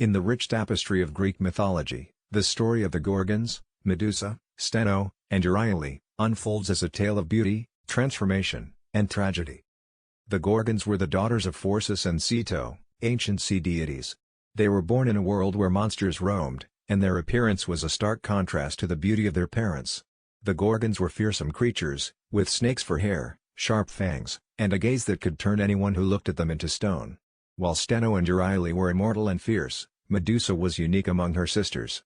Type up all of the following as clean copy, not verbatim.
In the rich tapestry of Greek mythology, the story of the Gorgons, Medusa, Stheno, and Euryale, unfolds as a tale of beauty, transformation, and tragedy. The Gorgons were the daughters of Perseus and Stheno, ancient sea deities. They were born in a world where monsters roamed, and their appearance was a stark contrast to the beauty of their parents. The Gorgons were fearsome creatures, with snakes for hair, sharp fangs, and a gaze that could turn anyone who looked at them into stone. While Stheno and Euryale were immortal and fierce, Medusa was unique among her sisters.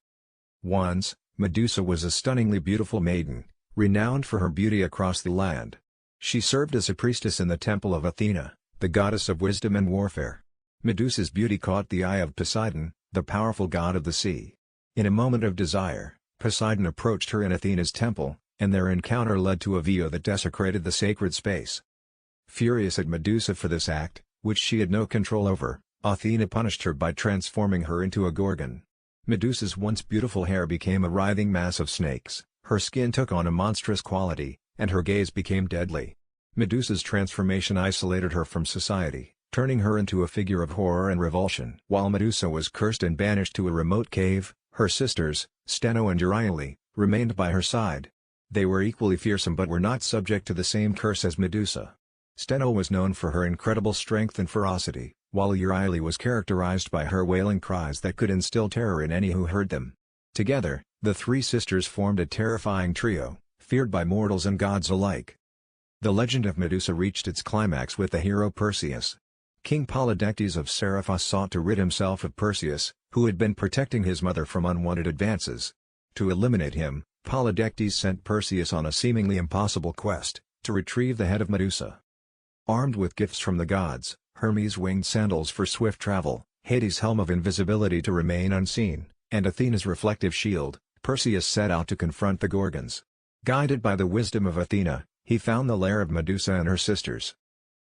Once, Medusa was a stunningly beautiful maiden, renowned for her beauty across the land. She served as a priestess in the temple of Athena, the goddess of wisdom and warfare. Medusa's beauty caught the eye of Poseidon, the powerful god of the sea. In a moment of desire, Poseidon approached her in Athena's temple, and their encounter led to a vow that desecrated the sacred space. Furious at Medusa for this act, which she had no control over, Athena punished her by transforming her into a Gorgon. Medusa's once beautiful hair became a writhing mass of snakes, her skin took on a monstrous quality, and her gaze became deadly. Medusa's transformation isolated her from society, turning her into a figure of horror and revulsion. While Medusa was cursed and banished to a remote cave, her sisters, Stheno and Euryale, remained by her side. They were equally fearsome but were not subject to the same curse as Medusa. Stheno was known for her incredible strength and ferocity, while Euryale was characterized by her wailing cries that could instill terror in any who heard them. Together, the three sisters formed a terrifying trio, feared by mortals and gods alike. The legend of Medusa reached its climax with the hero Perseus. King Polydectes of Seriphos sought to rid himself of Perseus, who had been protecting his mother from unwanted advances. To eliminate him, Polydectes sent Perseus on a seemingly impossible quest, to retrieve the head of Medusa. Armed with gifts from the gods, Hermes' winged sandals for swift travel, Hades' helm of invisibility to remain unseen, and Athena's reflective shield, Perseus set out to confront the Gorgons. Guided by the wisdom of Athena, he found the lair of Medusa and her sisters.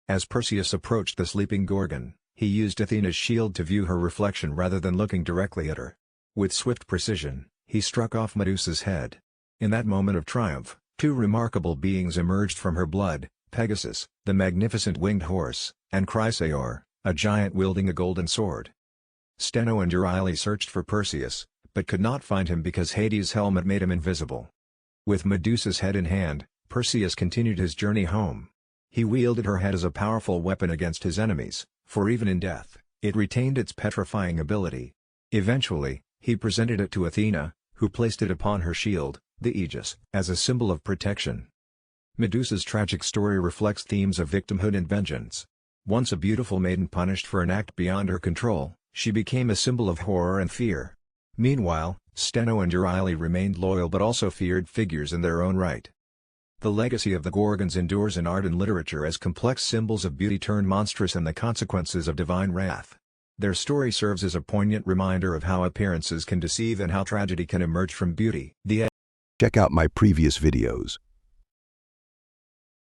As Perseus approached the sleeping Gorgon, he used Athena's shield to view her reflection rather than looking directly at her. With swift precision, he struck off Medusa's head. In that moment of triumph, two remarkable beings emerged from her blood: Pegasus, the magnificent winged horse, and Chrysaor, a giant wielding a golden sword. Stheno and Euryale searched for Perseus, but could not find him because Hades' helmet made him invisible. With Medusa's head in hand, Perseus continued his journey home. He wielded her head as a powerful weapon against his enemies, for even in death, it retained its petrifying ability. Eventually, he presented it to Athena, who placed it upon her shield, the aegis, as a symbol of protection. Medusa's tragic story reflects themes of victimhood and vengeance. Once a beautiful maiden punished for an act beyond her control, she became a symbol of horror and fear. Meanwhile, Stheno and Euryale remained loyal but also feared figures in their own right. The legacy of the Gorgons endures in art and literature as complex symbols of beauty turned monstrous and the consequences of divine wrath. Their story serves as a poignant reminder of how appearances can deceive and how tragedy can emerge from beauty. Check out my previous videos.